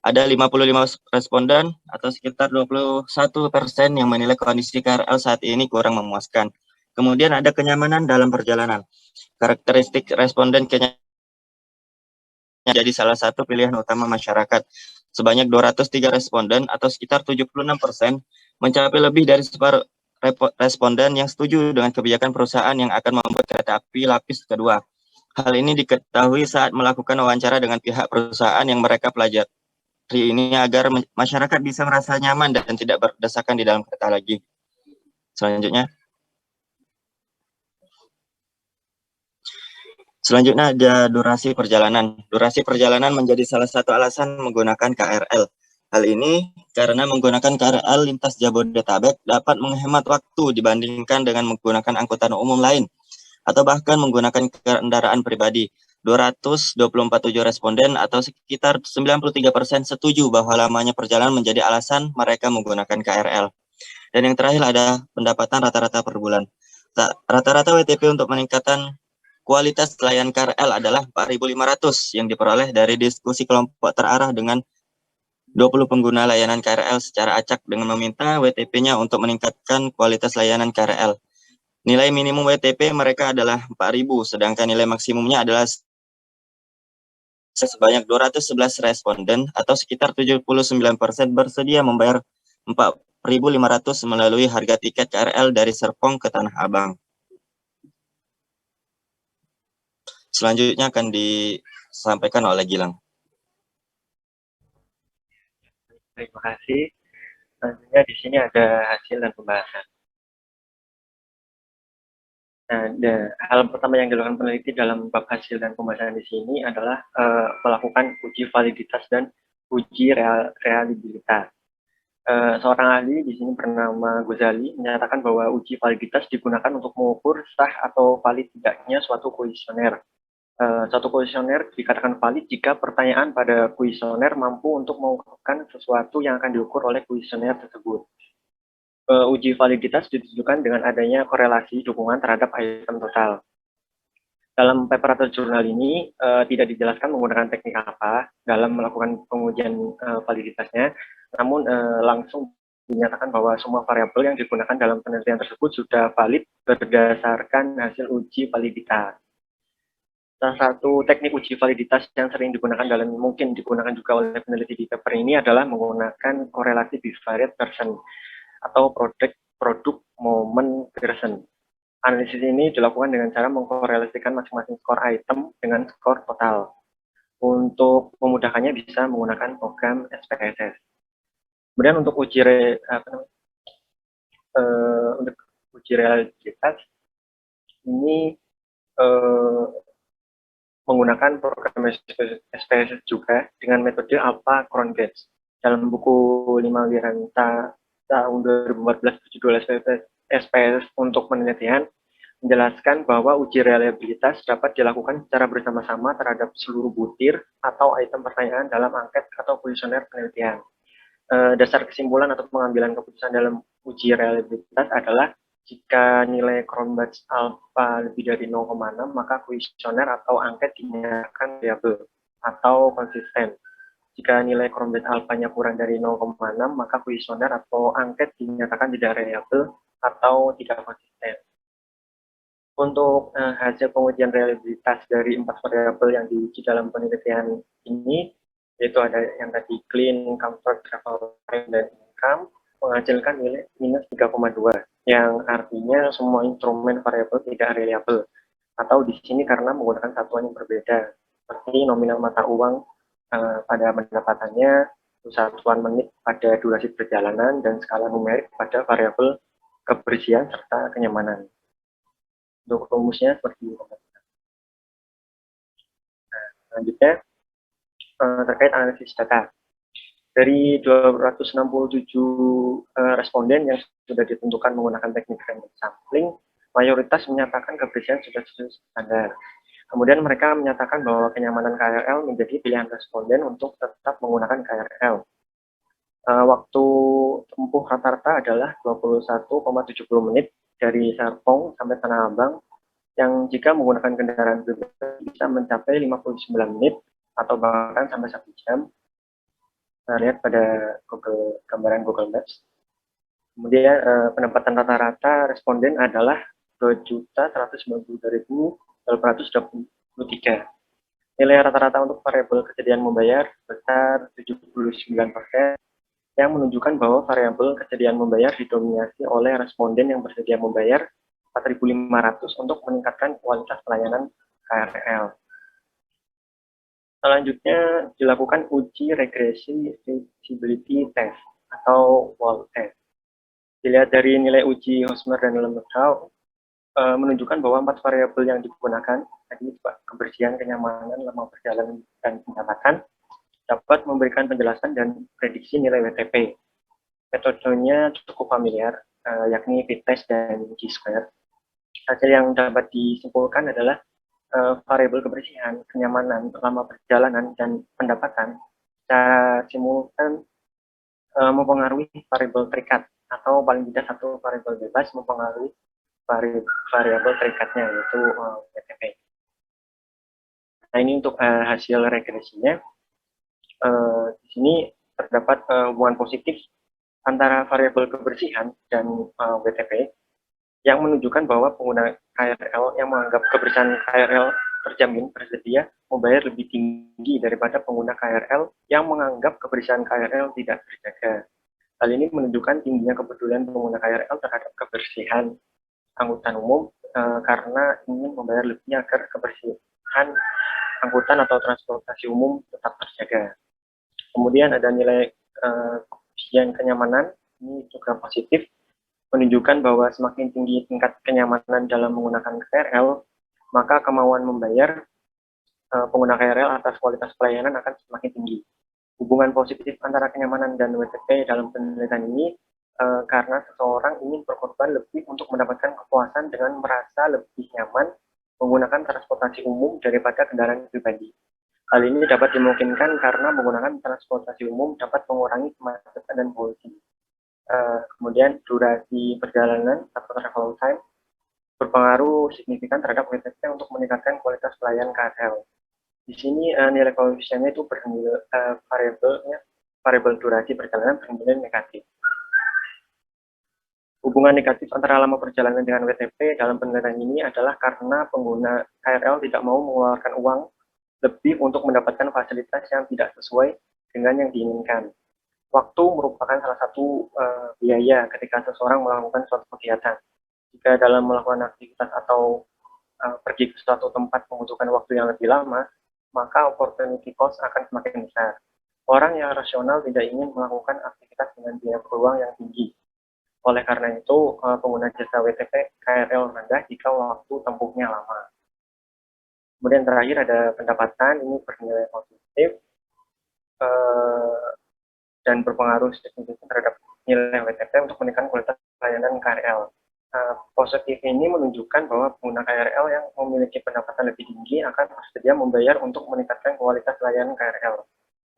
Ada 55 responden atau sekitar 21% yang menilai kondisi KRL saat ini kurang memuaskan. Kemudian ada kenyamanan dalam perjalanan. Karakteristik responden jadi salah satu pilihan utama masyarakat. Sebanyak 203 responden atau sekitar 76% mencapai lebih dari separuh responden yang setuju dengan kebijakan perusahaan yang akan membuat kereta api lapis kedua. Hal ini diketahui saat melakukan wawancara dengan pihak perusahaan yang mereka pelajari ini agar masyarakat bisa merasa nyaman dan tidak berdesakan di dalam kereta lagi. Selanjutnya ada durasi perjalanan. Durasi perjalanan menjadi salah satu alasan menggunakan KRL. Hal ini karena menggunakan KRL lintas Jabodetabek dapat menghemat waktu dibandingkan dengan menggunakan angkutan umum lain atau bahkan menggunakan kendaraan pribadi. 224 responden atau sekitar 93% setuju bahwa lamanya perjalanan menjadi alasan mereka menggunakan KRL. Dan yang terakhir ada pendapatan rata-rata per bulan. Rata-rata WTP untuk meningkatkan kualitas layanan KRL adalah 4.500 yang diperoleh dari diskusi kelompok terarah dengan 20 pengguna layanan KRL secara acak dengan meminta WTP-nya untuk meningkatkan kualitas layanan KRL. Nilai minimum WTP mereka adalah 4.000, sedangkan nilai maksimumnya adalah sebanyak 211 responden atau sekitar 79% bersedia membayar 4.500 melalui harga tiket KRL dari Serpong ke Tanah Abang. Selanjutnya akan disampaikan oleh Gilang. Terima kasih. Selanjutnya di sini ada hasil dan pembahasan. Nah, hal pertama yang dilakukan peneliti dalam bab hasil dan pembahasan di sini adalah melakukan uji validitas dan uji reliabilitas. Seorang ahli di sini bernama Ghazali menyatakan bahwa uji validitas digunakan untuk mengukur sah atau valid tidaknya suatu kuesioner. Suatu kuesioner dikatakan valid jika pertanyaan pada kuesioner mampu untuk mengungkapkan sesuatu yang akan diukur oleh kuesioner tersebut. Uji validitas ditujukan dengan adanya korelasi dukungan terhadap item total. Dalam paper atau jurnal ini tidak dijelaskan menggunakan teknik apa dalam melakukan pengujian validitasnya, namun langsung dinyatakan bahwa semua variabel yang digunakan dalam penelitian tersebut sudah valid berdasarkan hasil uji validitas. Salah satu teknik uji validitas yang sering digunakan dan mungkin digunakan juga oleh peneliti di paper ini adalah menggunakan korelasi bivariate Pearson atau produk moment Pearson. Analisis ini dilakukan dengan cara mengkorelasikan masing-masing skor item dengan skor total. Untuk memudahkannya bisa menggunakan program SPSS. Kemudian untuk uji reliabilitas ini menggunakan program SPSS juga dengan metode Alpha Cron-Gates. Dalam buku 5 Wiranta tahun 2014 berjudul SPSS untuk penelitian menjelaskan bahwa uji reliabilitas dapat dilakukan secara bersama-sama terhadap seluruh butir atau item pertanyaan dalam angket atau kuesioner penelitian. Dasar kesimpulan atau pengambilan keputusan dalam uji reliabilitas adalah jika nilai Cron-Batch alpha lebih dari 0,6, maka kuesioner atau angket dinyatakan reliable atau konsisten. Jika nilai Cron-Batch alpha-nya kurang dari 0,6, maka kuesioner atau angket dinyatakan tidak reliable atau tidak konsisten. Untuk hasil pengujian reliabilitas dari 4 variabel yang diuji dalam penelitian ini, yaitu ada yang tadi clean, comfort, travel time, dan income, menghasilkan nilai minus 3,2, yang artinya semua instrumen variabel tidak reliable, atau di sini karena menggunakan satuan yang berbeda, seperti nominal mata uang pada pendapatannya, satuan menit pada durasi perjalanan, dan skala numerik pada variabel kebersihan serta kenyamanan. Untuk rumusnya seperti itu. Nah, selanjutnya terkait analisis data. Dari 267 responden yang sudah ditentukan menggunakan teknik random sampling, mayoritas menyatakan kebersihan sudah sesuai standar. Kemudian mereka menyatakan bahwa kenyamanan KRL menjadi pilihan responden untuk tetap menggunakan KRL. Waktu tempuh rata-rata adalah 21,70 menit dari Serpong sampai Tanah Abang, yang jika menggunakan kendaraan pribadi bisa mencapai 59 menit atau bahkan sampai 1 jam. Kita lihat pada gambaran Google Maps. Kemudian pendapatan rata-rata responden adalah 2.192.823. Nilai rata-rata untuk variabel kesediaan membayar sebesar 79%, yang menunjukkan bahwa variabel kesediaan membayar didominasi oleh responden yang bersedia membayar 4.500 untuk meningkatkan kualitas pelayanan KRL. Selanjutnya dilakukan uji regresi feasibility test atau WAL test. Dilihat dari nilai uji Hosmer dan Lemmerhoff, menunjukkan bahwa 4 variabel yang digunakan, tadi kebersihan, kenyamanan, lama perjalanan, dan pendapatan, dapat memberikan penjelasan dan prediksi nilai WTP. Metodenya cukup familiar, yakni fit-test dan G-square. Hasil yang dapat disimpulkan adalah variabel kebersihan, kenyamanan, lama perjalanan, dan pendapatan secara simultan mempengaruhi variabel terikat, atau paling tidak satu variabel bebas mempengaruhi variabel terikatnya, yaitu WTP. Nah, ini untuk hasil regresinya. Di sini terdapat hubungan positif antara variabel kebersihan dan WTP yang menunjukkan bahwa pengguna KRL yang menganggap kebersihan KRL terjamin bersedia membayar lebih tinggi daripada pengguna KRL yang menganggap kebersihan KRL tidak terjaga. Hal ini menunjukkan tingginya kepedulian pengguna KRL terhadap kebersihan angkutan umum karena ingin membayar lebih agar kebersihan angkutan atau transportasi umum tetap terjaga. Kemudian ada nilai koefisien kenyamanan, ini juga positif, menunjukkan bahwa semakin tinggi tingkat kenyamanan dalam menggunakan KRL, maka kemauan membayar pengguna KRL atas kualitas pelayanan akan semakin tinggi. Hubungan positif antara kenyamanan dan WTP dalam penelitian ini karena seseorang ingin berkorban lebih untuk mendapatkan kepuasan dengan merasa lebih nyaman menggunakan transportasi umum daripada kendaraan pribadi. Hal ini dapat dimungkinkan karena menggunakan transportasi umum dapat mengurangi kemacetan dan polusi. Kemudian durasi perjalanan atau travel time berpengaruh signifikan terhadap WTP untuk meningkatkan kualitas pelayanan KRL. Di sini nilai koefisiennya itu bernilai variabel durasi perjalanan bernilai negatif. Hubungan negatif antara lama perjalanan dengan WTP dalam penelitian ini adalah karena pengguna KRL tidak mau mengeluarkan uang lebih untuk mendapatkan fasilitas yang tidak sesuai dengan yang diinginkan. Waktu merupakan salah satu biaya ketika seseorang melakukan suatu kegiatan. Jika dalam melakukan aktivitas atau pergi ke suatu tempat membutuhkan waktu yang lebih lama, maka opportunity cost akan semakin besar. Orang yang rasional tidak ingin melakukan aktivitas dengan biaya peluang yang tinggi. Oleh karena itu, pengguna jasa WTP KRL rendah jika waktu tempuhnya lama. Kemudian terakhir ada pendapatan, ini bernilai positif dan berpengaruh signifikan terhadap nilai WTP untuk meningkatkan kualitas pelayanan KRL. Positif ini menunjukkan bahwa pengguna KRL yang memiliki pendapatan lebih tinggi akan bersedia membayar untuk meningkatkan kualitas layanan KRL.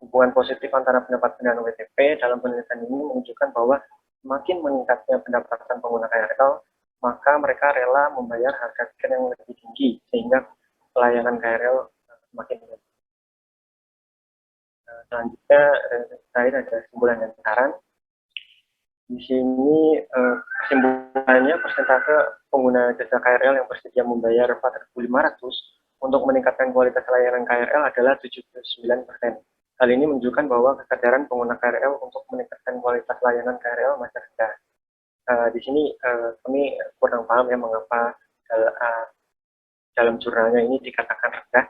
Hubungan positif antara pendapatan dan WTP dalam penelitian ini menunjukkan bahwa semakin meningkatnya pendapatan pengguna KRL, maka mereka rela membayar harga tiket yang lebih tinggi, sehingga pelayanan KRL semakin baik. Selanjutnya, terakhir ada kesimpulan dan saran. Di sini kesimpulannya persentase pengguna jasa KRL yang bersedia membayar 4.500 untuk meningkatkan kualitas layanan KRL adalah 79%. Hal ini menunjukkan bahwa kesadaran pengguna KRL untuk meningkatkan kualitas layanan KRL masih rendah. Di sini kami kurang paham ya mengapa dalam jurnalnya ini dikatakan rendah.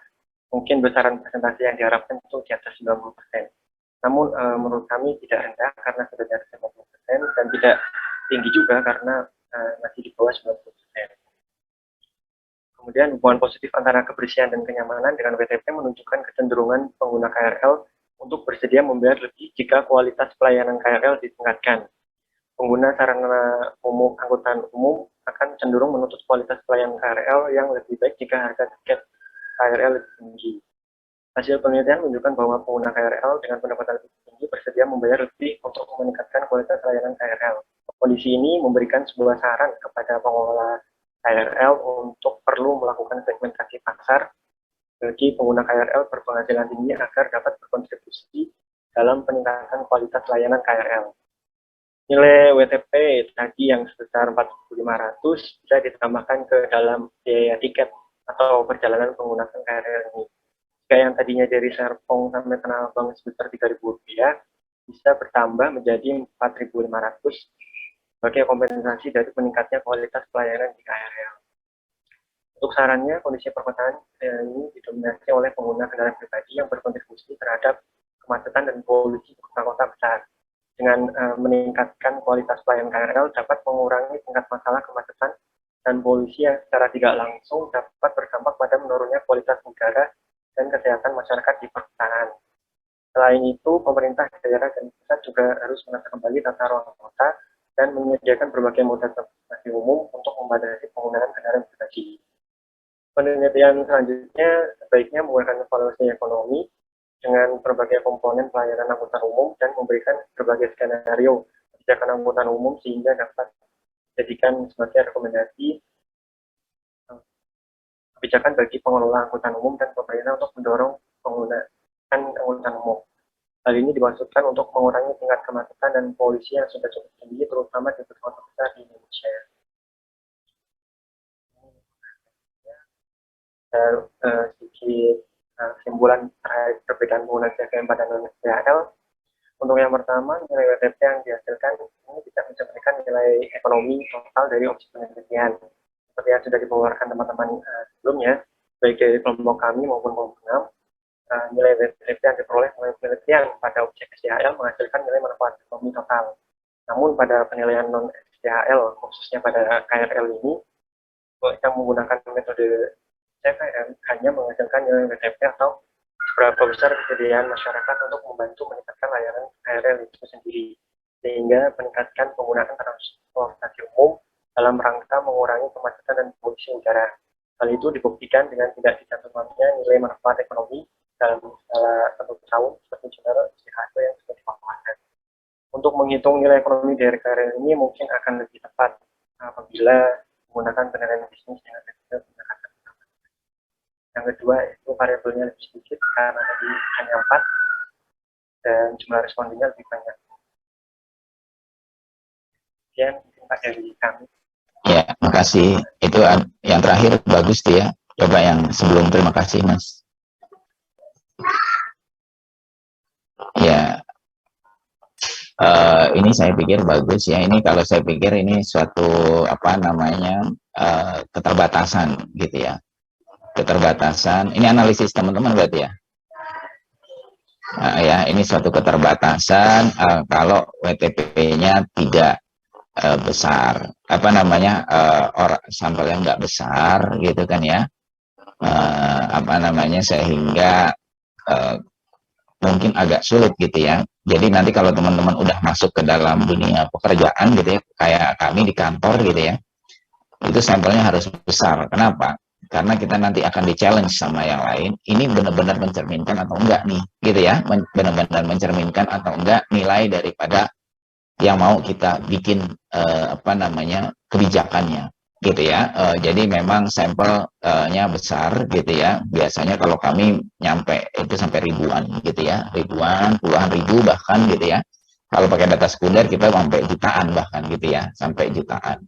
Mungkin besaran presentasi yang diharapkan itu di atas 90%. Namun menurut kami tidak rendah karena sudah di atas 50% dan tidak tinggi juga karena masih di bawah 90%. Kemudian hubungan positif antara kebersihan dan kenyamanan dengan WTP menunjukkan kecenderungan pengguna KRL untuk bersedia membayar lebih jika kualitas pelayanan KRL ditingkatkan. Pengguna sarana umum angkutan umum akan cenderung menuntut kualitas pelayanan KRL yang lebih baik jika harga tiket KRL lebih tinggi. Hasil penelitian menunjukkan bahwa pengguna KRL dengan pendapatan lebih tinggi bersedia membayar lebih untuk meningkatkan kualitas layanan KRL. Kondisi ini memberikan sebuah saran kepada pengelola KRL untuk perlu melakukan segmentasi pasar bagi pengguna KRL berpenghasilan tinggi agar dapat berkontribusi dalam peningkatan kualitas layanan KRL. Nilai WTP tadi yang sebesar 4.500 bisa ditambahkan ke dalam biaya tiket atau perjalanan menggunakan KRL ini. Jika yang tadinya dari Serpong sampai Tanah Abang sebesar Rp3.000, bisa bertambah menjadi 4.500 sebagai kompensasi dari meningkatnya kualitas pelayanan di KRL. Untuk sarannya, kondisi perkotaan ini didominasi oleh pengguna kendaraan pribadi yang berkontribusi terhadap kemacetan dan polusi di kota-kota besar. Dengan meningkatkan kualitas pelayanan KRL dapat mengurangi tingkat masalah kemacetan dan polusi yang secara tidak langsung dapat berdampak pada menurunnya kualitas udara dan kesehatan masyarakat di perkotaan. Selain itu, pemerintah daerah dan pusat juga harus menata kembali tata ruang kota dan menyediakan berbagai moda transportasi umum untuk membatasi penggunaan kendaraan pribadi. Penelitian selanjutnya sebaiknya menggunakan evaluasi ekonomi dengan berbagai komponen pelayanan angkutan umum dan memberikan berbagai skenario kebijakan angkutan umum sehingga dapat dijadikan sebagai rekomendasi kebijakan bagi pengelola angkutan umum dan pemerintah untuk mendorong penggunaan angkutan umum. Hal ini dimaksudkan untuk mengurangi tingkat kemacetan dan polusi yang sudah cukup tinggi, terutama di kota besar di Indonesia. Sedikit kesimpulan terkait perbedaan penggunaan CPM pada non-SDAL. Untuk yang pertama, nilai WTP yang dihasilkan ini bisa mencerminkan nilai ekonomi total dari objek penelitian. Seperti yang sudah dibawakan teman-teman sebelumnya, baik dari kelompok kami maupun kelompok 6, nilai WTP yang diperoleh melalui penelitian pada objek SDAL menghasilkan nilai manfaat ekonomi total. Namun pada penilaian non-SDAL, khususnya pada KRL ini, kita menggunakan metode CPM hanya menghasilkan nilai WTP atau seberapa besar kesediaan masyarakat untuk membantu meningkatkan layanan KRL itu sendiri, sehingga meningkatkan penggunaan transportasi umum dalam rangka mengurangi kemacetan dan polusi udara. Hal itu dibuktikan dengan tidak dicantumkannya nilai manfaat ekonomi dalam skala 1 tahun seperti general IHSG yang sudah dipaparkan. Untuk menghitung nilai ekonomi dari KRL ini mungkin akan lebih tepat apabila menggunakan penilaian bisnis dengan metode pendekatan. Yang kedua itu variabelnya lebih sedikit karena tadi hanya 4 dan jumlah respondennya lebih banyak. Kemudian Pak dari kami. Ya, makasih. Itu yang terakhir bagus tuh ya. Coba yang sebelum terima kasih Mas. Ya, ini saya pikir bagus ya. Ini kalau saya pikir ini suatu keterbatasan gitu ya. Keterbatasan. Ini analisis teman-teman berarti ya. Ya, ini suatu keterbatasan kalau WTP-nya tidak besar, sampel yang nggak besar gitu kan ya, sehingga mungkin agak sulit gitu ya. Jadi nanti kalau teman-teman udah masuk ke dalam dunia pekerjaan gitu ya, kayak kami di kantor gitu ya, itu sampelnya harus besar. Kenapa? Karena kita nanti akan di-challenge sama yang lain, ini benar-benar mencerminkan atau enggak nih, gitu ya, benar-benar mencerminkan atau enggak nilai daripada yang mau kita bikin kebijakannya, gitu ya. Jadi memang sampelnya besar, gitu ya. Biasanya kalau kami nyampe itu sampai ribuan, gitu ya, ribuan, puluhan ribu bahkan, gitu ya. Kalau pakai data sekunder kita sampai jutaan bahkan, gitu ya, sampai jutaan.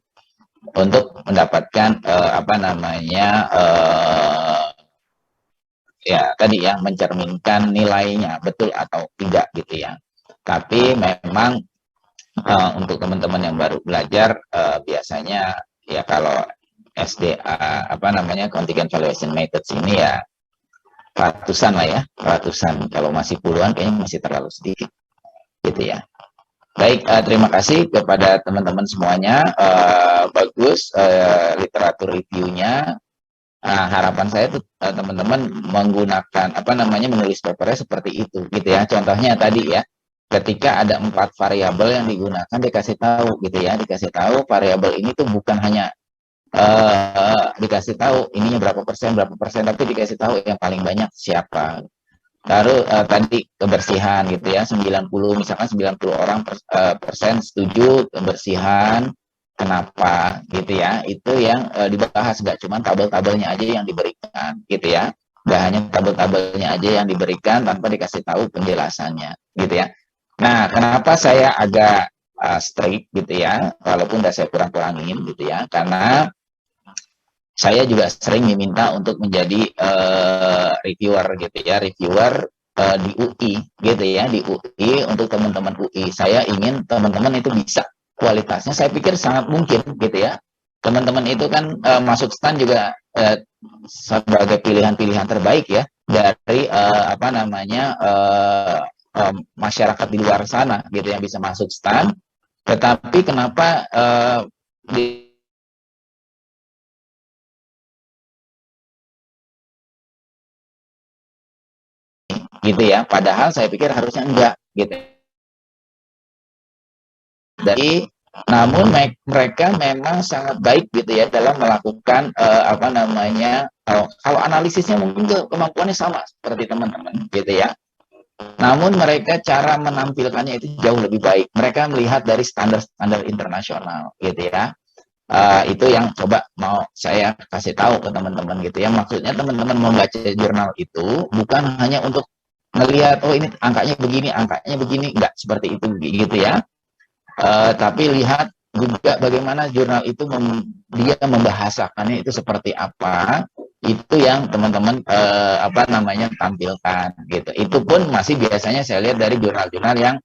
Untuk mendapatkan tadi ya, mencerminkan nilainya betul atau tidak gitu ya. Tapi memang untuk teman-teman yang baru belajar biasanya ya kalau SDA contingent valuation methods ini ya ratusan lah ya, ratusan. Kalau masih puluhan kayaknya masih terlalu sedikit gitu ya. Baik, terima kasih kepada teman-teman semuanya. Bagus literatur reviewnya. Harapan saya tuh teman-teman menggunakan menulis papernya seperti itu, gitu ya. Contohnya tadi ya, ketika ada 4 variabel yang digunakan dikasih tahu, gitu ya, dikasih tahu variabel ini tuh bukan hanya dikasih tahu ininya berapa persen, tapi dikasih tahu yang paling banyak siapa. Lalu tadi kebersihan gitu ya, 90 orang persen setuju kebersihan. Kenapa gitu ya? Itu yang dibahas, nggak cuma tabel-tabelnya aja yang diberikan gitu ya. nggak hanya tabel-tabelnya aja yang diberikan tanpa dikasih tahu penjelasannya, gitu ya. Nah, kenapa saya agak strict gitu ya, walaupun udah saya kurang-kurangin gitu ya, karena saya juga sering diminta untuk menjadi reviewer gitu ya, reviewer di UI gitu ya, di UI untuk teman-teman UI. Saya ingin teman-teman itu bisa kualitasnya, saya pikir sangat mungkin gitu ya. Teman-teman itu kan masuk stan juga sebagai pilihan-pilihan terbaik ya dari apa namanya masyarakat di luar sana gitu yang bisa masuk stan. Tetapi kenapa di gitu ya, padahal saya pikir harusnya enggak gitu. Jadi namun mereka memang sangat baik gitu ya dalam melakukan apa namanya kalau analisisnya mungkin kemampuannya sama seperti teman-teman gitu ya. Namun mereka cara menampilkannya itu jauh lebih baik. Mereka melihat dari standar-standar internasional gitu ya. Itu yang coba mau saya kasih tahu ke teman-teman gitu ya. Maksudnya teman-teman membaca jurnal itu bukan hanya untuk melihat oh ini angkanya begini, enggak seperti itu gitu ya. Tapi lihat juga bagaimana jurnal itu dia membahasakannya itu seperti apa, itu yang teman-teman apa namanya tampilkan gitu. Itu pun masih biasanya saya lihat dari jurnal-jurnal yang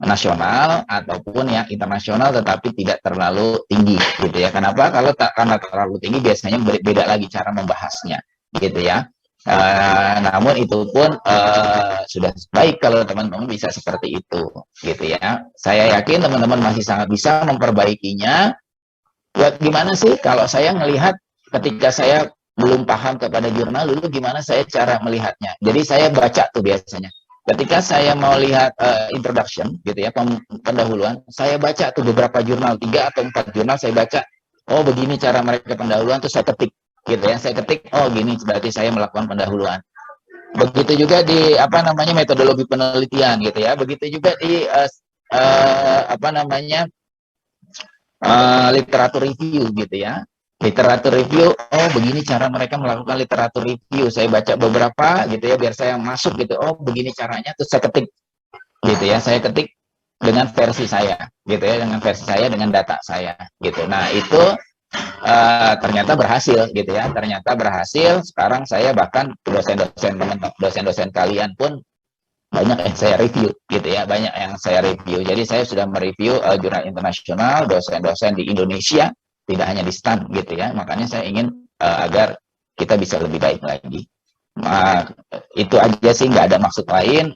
nasional ataupun yang internasional tetapi tidak terlalu tinggi gitu ya. Kenapa? Karena terlalu tinggi biasanya beda lagi cara membahasnya gitu ya. Namun itu pun sudah baik kalau teman-teman bisa seperti itu gitu ya. Saya yakin teman-teman masih sangat bisa memperbaikinya. Buat gimana sih kalau saya melihat ketika saya belum paham kepada jurnal dulu gimana saya cara melihatnya. Jadi saya baca tuh biasanya. Ketika saya mau lihat introduction gitu ya, pendahuluan, saya baca tuh beberapa jurnal, 3 atau 4 jurnal saya baca. Oh, begini cara mereka pendahuluan, terus saya ketik gitu ya. Saya ketik, oh gini berarti saya melakukan pendahuluan. Begitu juga di apa namanya metodologi penelitian gitu ya. Begitu juga di apa namanya literatur review gitu ya. Literatur review, oh begini cara mereka melakukan literatur review. Saya baca beberapa gitu ya, biar saya masuk gitu. Oh begini caranya, terus saya ketik gitu ya. Saya ketik dengan versi saya gitu ya, dengan versi saya, dengan data saya gitu. Nah itu ternyata berhasil gitu ya. Ternyata berhasil. Sekarang saya bahkan dosen-dosen kalian pun banyak yang saya review gitu ya, banyak yang saya review. Jadi saya sudah mereview jurnal internasional, dosen-dosen di Indonesia, tidak hanya di STAN gitu ya. Makanya saya ingin agar kita bisa lebih baik lagi. Itu aja sih, nggak ada maksud lain.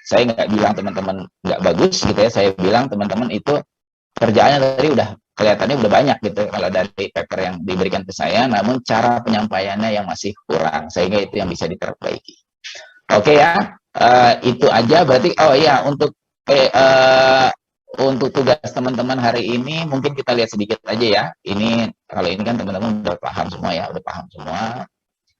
Saya nggak bilang teman-teman nggak bagus gitu ya. Saya bilang teman-teman itu kerjaannya tadi udah kelihatannya udah banyak gitu kalau dari paper yang diberikan ke saya. Namun cara penyampaiannya yang masih kurang, sehingga itu yang bisa diperbaiki. Oke ya. Itu aja berarti. Oh ya, untuk tugas teman-teman hari ini mungkin kita lihat sedikit aja ya. Ini kalau ini kan teman-teman udah paham semua ya, udah paham semua.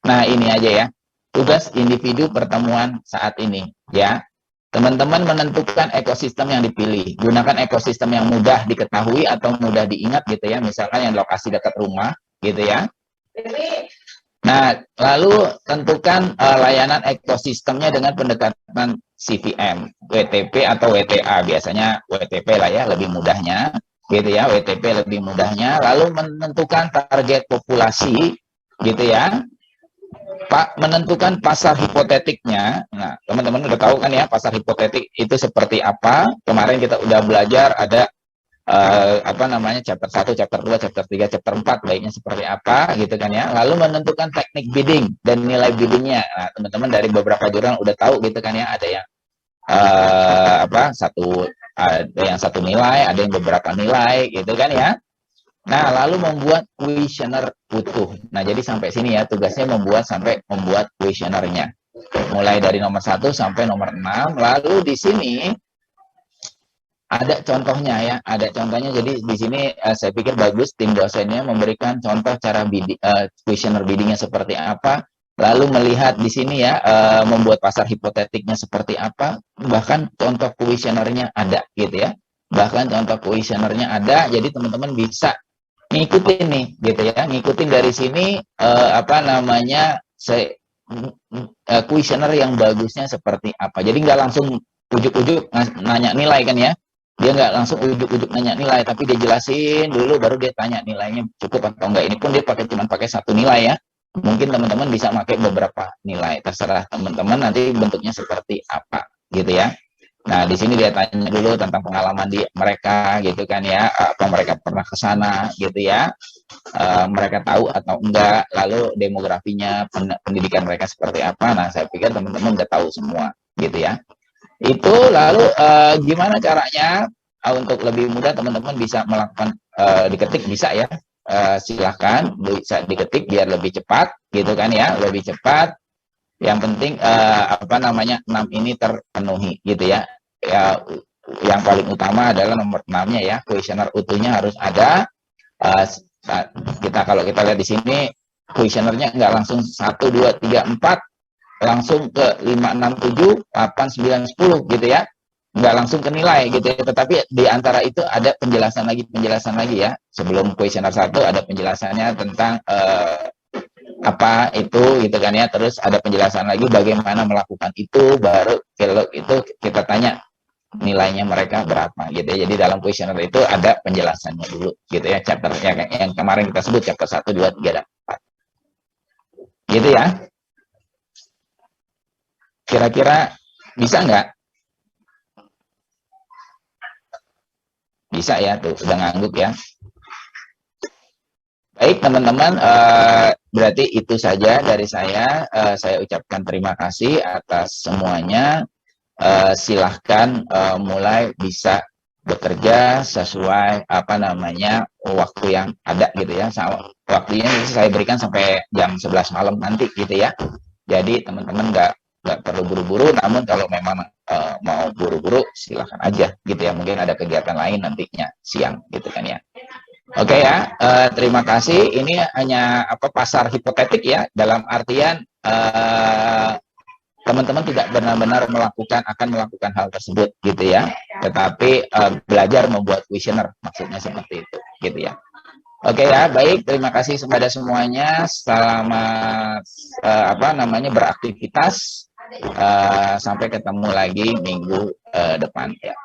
Nah, ini aja ya. Tugas individu pertemuan saat ini ya. Teman-teman menentukan ekosistem yang dipilih. Gunakan ekosistem yang mudah diketahui atau mudah diingat gitu ya. Misalkan yang lokasi dekat rumah gitu ya. Nah, lalu tentukan layanan ekosistemnya dengan pendekatan CVM, WTP atau WTA. Biasanya WTP lah ya, lebih mudahnya. Gitu ya, WTP lebih mudahnya. Lalu menentukan target populasi, gitu ya. Menentukan pasar hipotetiknya. Nah, teman-teman udah tahu kan ya, pasar hipotetik itu seperti apa. Kemarin kita udah belajar ada apa namanya chapter 1, chapter 2, chapter 3, chapter 4 baiknya seperti apa gitu kan ya. Lalu menentukan teknik bidding dan nilai biddingnya. Nah, teman-teman dari beberapa jurnal udah tahu gitu kan ya, ada yang ada yang satu nilai, ada yang beberapa nilai gitu kan ya. Nah, lalu membuat kuesioner utuh. Nah, jadi sampai sini ya tugasnya sampai membuat kuesionernya. Mulai dari nomor 1 sampai nomor 6. Lalu di sini ada contohnya ya, ada contohnya. Jadi di sini saya pikir bagus tim dosennya memberikan contoh cara kuesioner biddingnya seperti apa, lalu melihat di sini ya membuat pasar hipotetiknya seperti apa, bahkan contoh kuesionernya ada gitu ya, bahkan contoh kuesionernya ada. Jadi teman-teman bisa ngikutin nih gitu ya, ngikutin dari sini apa namanya kuesioner yang bagusnya seperti apa. Jadi nggak langsung ujuk-ujuk nanya nilai kan ya, dia nggak langsung ujuk-ujuk nanya nilai, tapi dia jelasin dulu baru dia tanya nilainya cukup atau enggak. Ini pun dia cuma pakai satu nilai ya, mungkin teman-teman bisa pakai beberapa nilai, terserah teman-teman nanti bentuknya seperti apa gitu ya. Nah, di sini dia tanya dulu tentang pengalaman mereka gitu kan ya, apa mereka pernah ke sana gitu ya, mereka tahu atau enggak, lalu demografinya, pendidikan mereka seperti apa. Nah, saya pikir teman-teman udah tahu semua gitu ya. Itu lalu gimana caranya untuk lebih mudah teman-teman bisa melakukan diketik bisa ya, silahkan bisa diketik biar lebih cepat gitu kan ya, lebih cepat. Yang penting apa namanya 6 ini terpenuhi gitu ya. Ya, yang paling utama adalah nomor 6-nya ya, kuesioner utuhnya harus ada. Kalau kita lihat di sini kuesionernya nggak langsung 1 2 3 4 langsung ke 5 6 7 8 9 10 gitu ya. Nggak langsung ke nilai gitu ya, tetapi di antara itu ada penjelasan lagi ya. Sebelum kuesioner 1 ada penjelasannya tentang apa itu gitu kan ya, terus ada penjelasan lagi bagaimana melakukan itu, baru kalau itu kita tanya nilainya mereka berapa gitu ya. Jadi dalam kuesioner itu ada penjelasannya dulu gitu ya, chapter yang kemarin kita sebut chapter 1 2 3 dan 4 gitu ya. Kira-kira bisa nggak? Bisa ya, tuh udah ngangguk ya. Baik teman-teman, berarti itu saja dari saya. Saya ucapkan terima kasih atas semuanya. Silahkan mulai bisa bekerja sesuai apa namanya waktu yang ada gitu ya. Waktunya saya berikan sampai jam 11 malam nanti gitu ya. Jadi teman-teman nggak perlu buru-buru, namun kalau memang mau buru-buru silahkan aja gitu ya. Mungkin ada kegiatan lain nantinya siang gitu kan ya. Oke ya, terima kasih. Ini hanya pasar hipotetik ya, dalam artian teman-teman tidak benar-benar akan melakukan hal tersebut gitu ya, tetapi belajar membuat kuesioner, maksudnya seperti itu gitu ya. Oke ya, baik, terima kasih kepada semuanya. Selamat beraktivitas. Sampai ketemu lagi minggu depan ya.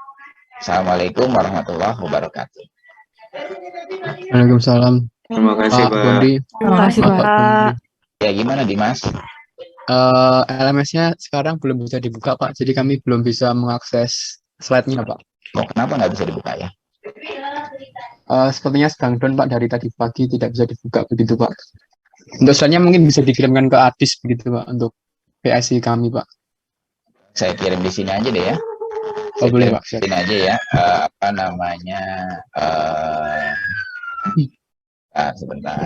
Assalamualaikum warahmatullahi wabarakatuh. Waalaikumsalam. Terima kasih, Pak. Terima kasih, Pak. Ya, gimana Dimas? LMS-nya sekarang belum bisa dibuka, Pak. Jadi kami belum bisa mengakses slide-nya, Pak. Oh, kenapa nggak bisa dibuka ya? Sepertinya sedang down, Pak. Dari tadi pagi tidak bisa dibuka begitu, Pak. Untuk slide-nya mungkin bisa dikirimkan ke Adis begitu, Pak, untuk PIC kami, Pak. Saya kirim di sini aja deh ya. Oh, boleh, Pak. Kirim aja ya. Sebentar.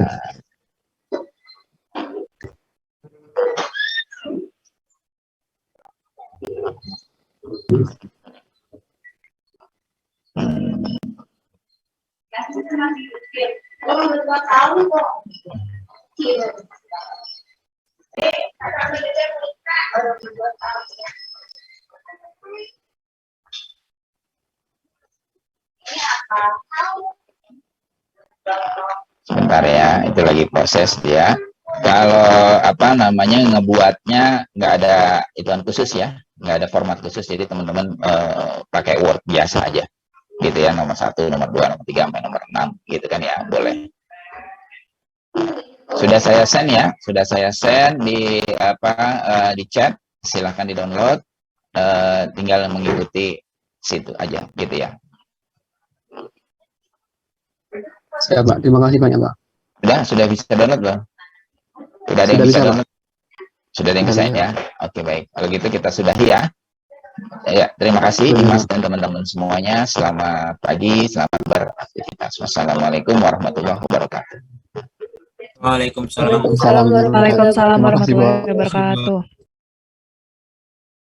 Sebentar ya, itu lagi proses ya. Kalau ngebuatnya nggak ada ituan khusus ya, nggak ada format khusus, jadi teman-teman pakai Word biasa aja gitu ya, nomor 1, nomor 2, nomor 3 sampai nomor 6 gitu kan ya, boleh. Sudah saya send ya, di di chat, silahkan di download, tinggal mengikuti situ aja gitu ya. Siap, Pak. Terima kasih banyak, Pak. Sudah bisa download belum? Sudah ada yang bisa download? Sudah ada yang bisa ya? Oke, baik. Kalau gitu kita sudahi ya. Ya, terima kasih Dimas dan teman-teman semuanya. Selamat pagi, selamat beraktivitas. Wassalamualaikum warahmatullahi wabarakatuh. Waalaikumsalam. Waalaikumsalam. Waalaikumsalam Terima kasih, Pak. warahmatullahi wabarakatuh.